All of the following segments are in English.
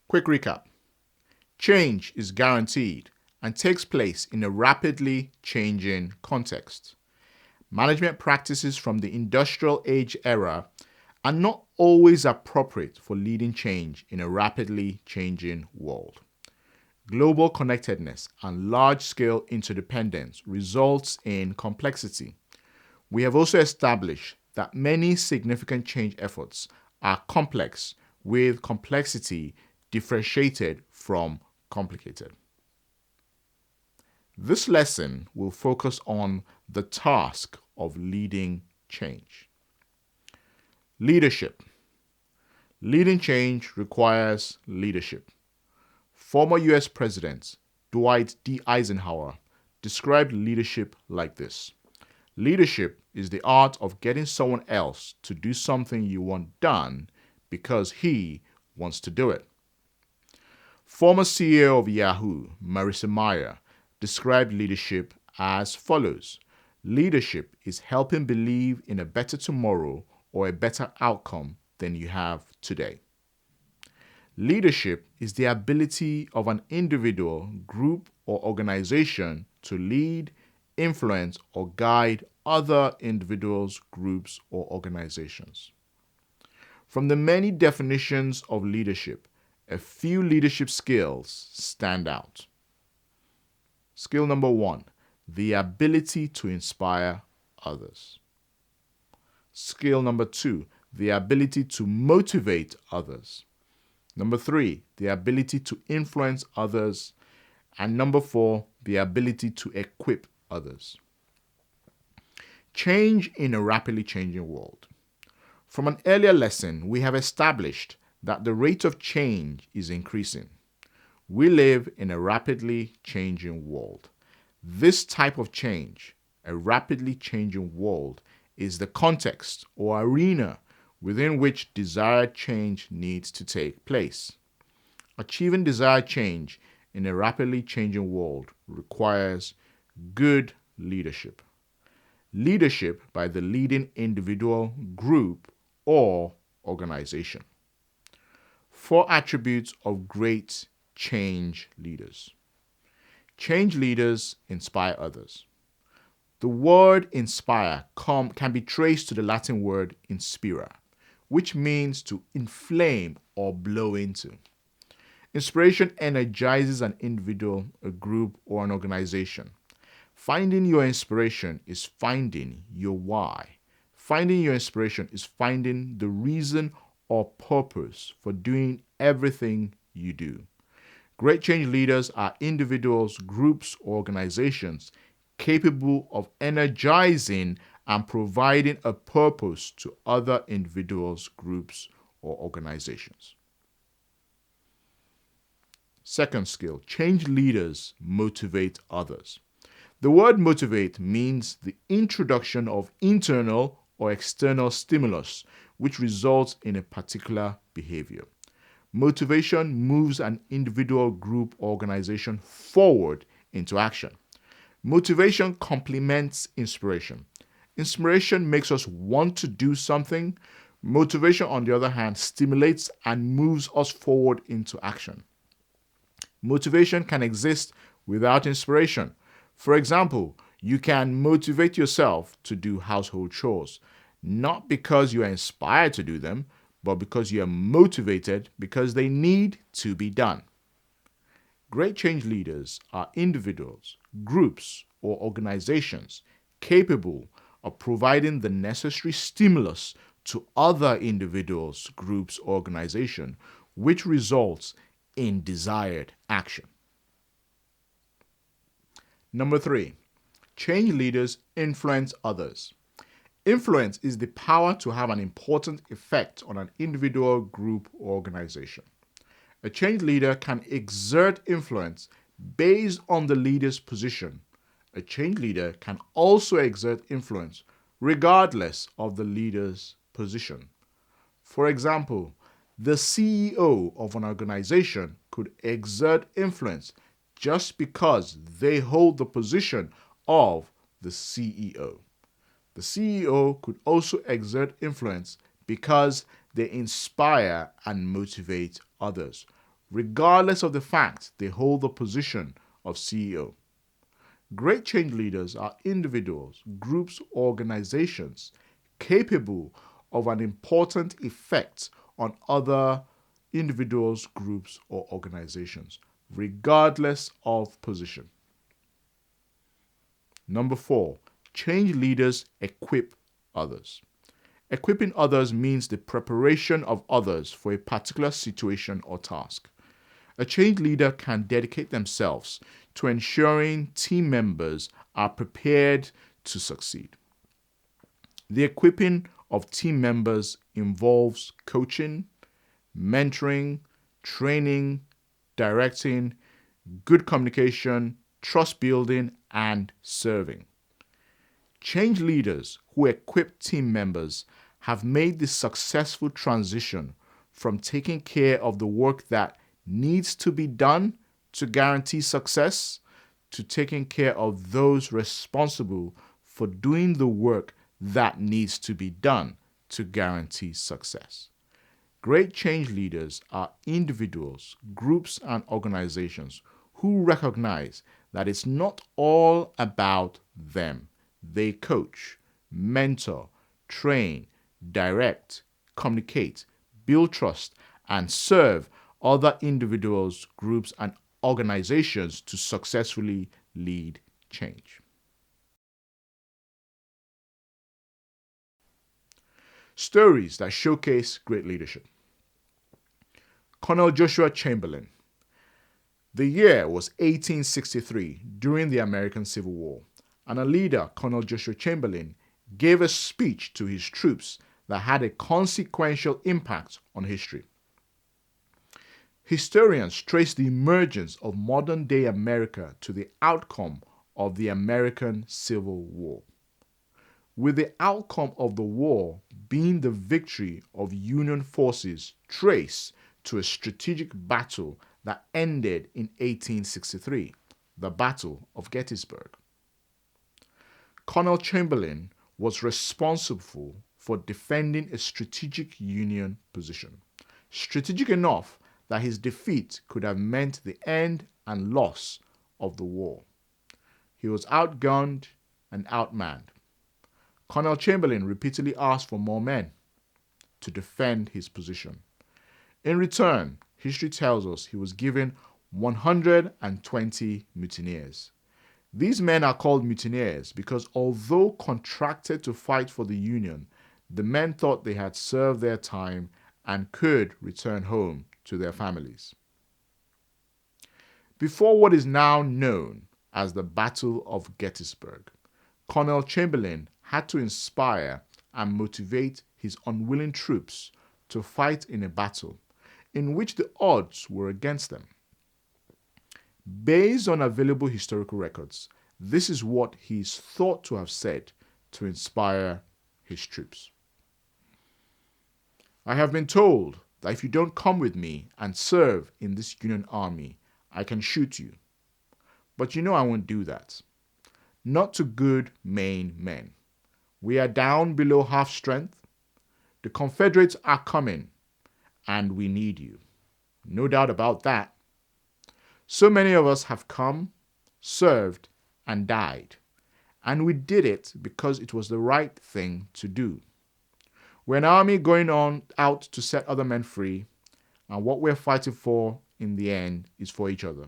Quick recap. Change is guaranteed and takes place in a rapidly changing context. Management practices from the industrial age era are not always appropriate for leading change in a rapidly changing world. Global connectedness and large-scale interdependence results in complexity. We have also established that many significant change efforts are complex, with complexity differentiated from complicated. This lesson will focus on the task of leading change. Leadership. Leading change requires leadership. Former US President Dwight D. Eisenhower described leadership like this. Leadership is the art of getting someone else to do something you want done because he wants to do it. Former CEO of Yahoo, Marissa Mayer, described leadership as follows. Leadership is helping believe in a better tomorrow or a better outcome than you have today. Leadership is the ability of an individual, group, or organization to lead, influence, or guide other individuals, groups, or organizations. From the many definitions of leadership, a few leadership skills stand out. Skill number 1, the ability to inspire others. Skill number 2, the ability to motivate others. Number 3, the ability to influence others. And number 4, the ability to equip others. Change in a rapidly changing world. From an earlier lesson, we have established that the rate of change is increasing. We live in a rapidly changing world. This type of change, a rapidly changing world, is the context or arena within which desired change needs to take place. Achieving desired change in a rapidly changing world requires good leadership. Leadership by the leading individual, group, or organization. 4 attributes of great change leaders. Change leaders inspire others. The word inspire can be traced to the Latin word inspira, which means to inflame or blow into. Inspiration energizes an individual, a group, or an organization. Finding your inspiration is finding your why. Finding your inspiration is finding the reason or purpose for doing everything you do. Great change leaders are individuals, groups, or organizations capable of energizing and providing a purpose to other individuals, groups, or organizations. Second skill, change leaders motivate others. The word motivate means the introduction of internal or external stimulus, which results in a particular behavior. Motivation moves an individual, group, or organization forward into action. Motivation complements inspiration. Inspiration makes us want to do something. Motivation, on the other hand, stimulates and moves us forward into action. Motivation can exist without inspiration. For example, you can motivate yourself to do household chores, not because you are inspired to do them, but because you are motivated because they need to be done. Great change leaders are individuals, groups, or organizations capable of providing the necessary stimulus to other individuals, groups, or organizations, which results in desired action. Number 3, change leaders influence others. Influence is the power to have an important effect on an individual, group, or organization. A change leader can exert influence based on the leader's position. A change leader can also exert influence regardless of the leader's position. For example, the CEO of an organization could exert influence just because they hold the position of the CEO. The CEO could also exert influence because they inspire and motivate others, regardless of the fact they hold the position of CEO. Great change leaders are individuals, groups, or organizations capable of an important effect on other individuals, groups, or organizations, regardless of position. Number 4, change leaders equip others. Equipping others means the preparation of others for a particular situation or task. A change leader can dedicate themselves to ensuring team members are prepared to succeed. The equipping of team members involves coaching, mentoring, training, directing, good communication, trust building, and serving. Change leaders who equip team members have made the successful transition from taking care of the work that needs to be done to guarantee success to taking care of those responsible for doing the work that needs to be done to guarantee success. Great change leaders are individuals, groups, and organizations who recognize that it's not all about them. They coach, mentor, train, direct, communicate, build trust, and serve other individuals, groups, and organizations to successfully lead change. Stories that showcase great leadership. Colonel Joshua Chamberlain. The year was 1863 during the American Civil War, and a leader, Colonel Joshua Chamberlain, gave a speech to his troops that had a consequential impact on history. Historians trace the emergence of modern-day America to the outcome of the American Civil War, with the outcome of the war being the victory of Union forces traced to a strategic battle that ended in 1863, the Battle of Gettysburg. Colonel Chamberlain was responsible for defending a strategic Union position, strategic enough that his defeat could have meant the end and loss of the war. He was outgunned and outmanned. Colonel Chamberlain repeatedly asked for more men to defend his position. In return, history tells us he was given 120 mutineers. These men are called mutineers because although contracted to fight for the Union, the men thought they had served their time and could return home to their families. Before what is now known as the Battle of Gettysburg, Colonel Chamberlain had to inspire and motivate his unwilling troops to fight in a battle in which the odds were against them. Based on available historical records, this is what he is thought to have said to inspire his troops. I have been told that if you don't come with me and serve in this Union army, I can shoot you. But you know I won't do that. Not to good Maine men. We are down below half strength. The Confederates are coming, and we need you. No doubt about that. So many of us have come, served, and died, and we did it because it was the right thing to do. We're an army going on out to set other men free, and what we're fighting for in the end is for each other.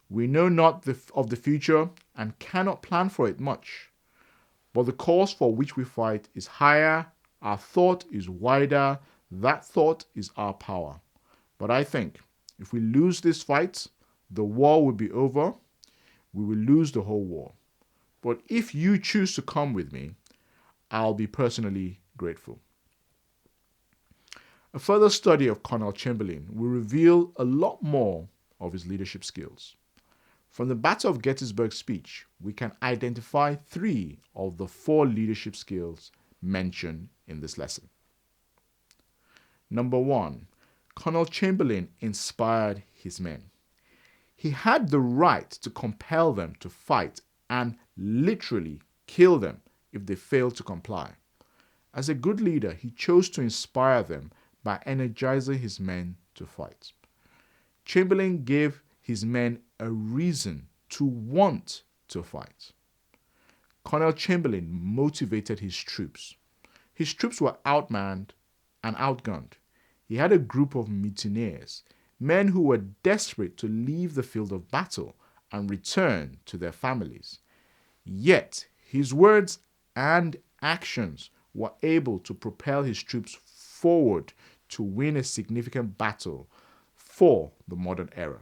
We know not of the future and cannot plan for it much, but the cause for which we fight is higher, our thought is wider, that thought is our power. But I think if we lose this fight, the war will be over, we will lose the whole war. But if you choose to come with me, I'll be personally grateful. A further study of Colonel Chamberlain will reveal a lot more of his leadership skills. From the Battle of Gettysburg speech, we can identify 3 of the 4 leadership skills mentioned in this lesson. Number 1, Colonel Chamberlain inspired his men. He had the right to compel them to fight and literally kill them if they failed to comply. As a good leader, he chose to inspire them by energizing his men to fight. Chamberlain gave his men a reason to want to fight. Colonel Chamberlain motivated his troops. His troops were outmanned and outgunned. He had a group of mutineers, men who were desperate to leave the field of battle and return to their families. Yet, his words and actions were able to propel his troops forward to win a significant battle for the modern era.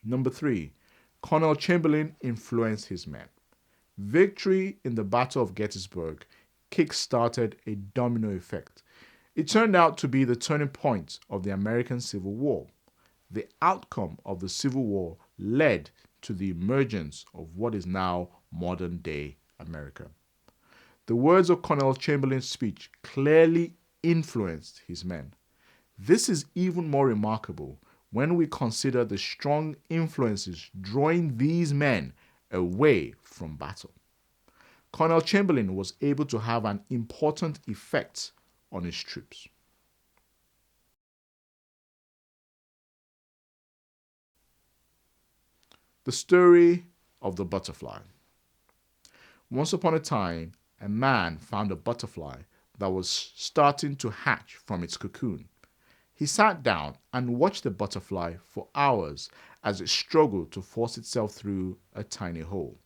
Number 3, Colonel Chamberlain influenced his men. Victory in the Battle of Gettysburg kick-started a domino effect. It turned out to be the turning point of the American Civil War. The outcome of the Civil War led to the emergence of what is now modern-day America. The words of Colonel Chamberlain's speech clearly influenced his men. This is even more remarkable when we consider the strong influences drawing these men away from battle. Colonel Chamberlain was able to have an important effect on his troops. The story of the butterfly. Once upon a time, a man found a butterfly that was starting to hatch from its cocoon. He sat down and watched the butterfly for hours as it struggled to force itself through a tiny hole.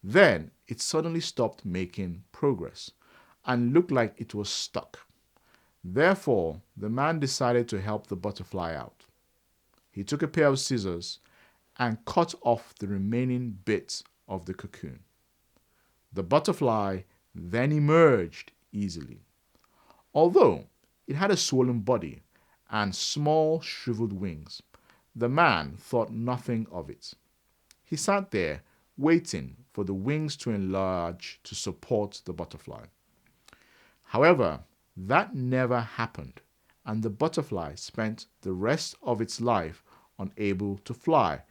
Then it suddenly stopped making progress and looked like it was stuck. Therefore, the man decided to help the butterfly out. He took a pair of scissors and cut off the remaining bits of the cocoon. The butterfly then emerged easily. Although it had a swollen body and small shriveled wings, the man thought nothing of it. He sat there waiting for the wings to enlarge to support the butterfly. However, that never happened, and the butterfly spent the rest of its life unable to fly,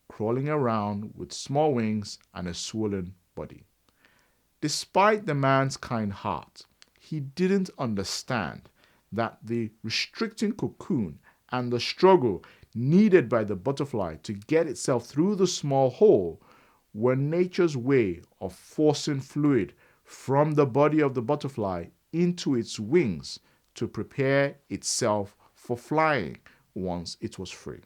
crawling around with small wings and a swollen body. Despite the man's kind heart, he didn't understand that the restricting cocoon and the struggle needed by the butterfly to get itself through the small hole were nature's way of forcing fluid from the body of the butterfly into its wings to prepare itself for flying once it was free.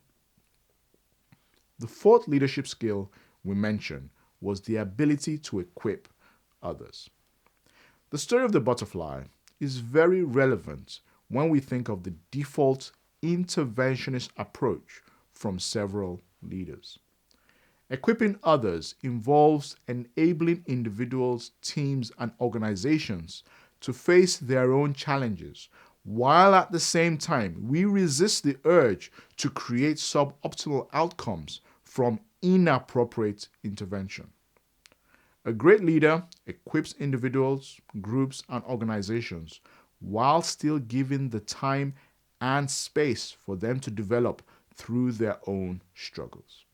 The fourth leadership skill we mentioned was the ability to equip others. The story of the butterfly is very relevant when we think of the default interventionist approach from several leaders. Equipping others involves enabling individuals, teams, and organizations to face their own challenges, while at the same time we resist the urge to create suboptimal outcomes from inappropriate intervention. A great leader equips individuals, groups, and organizations while still giving the time and space for them to develop through their own struggles.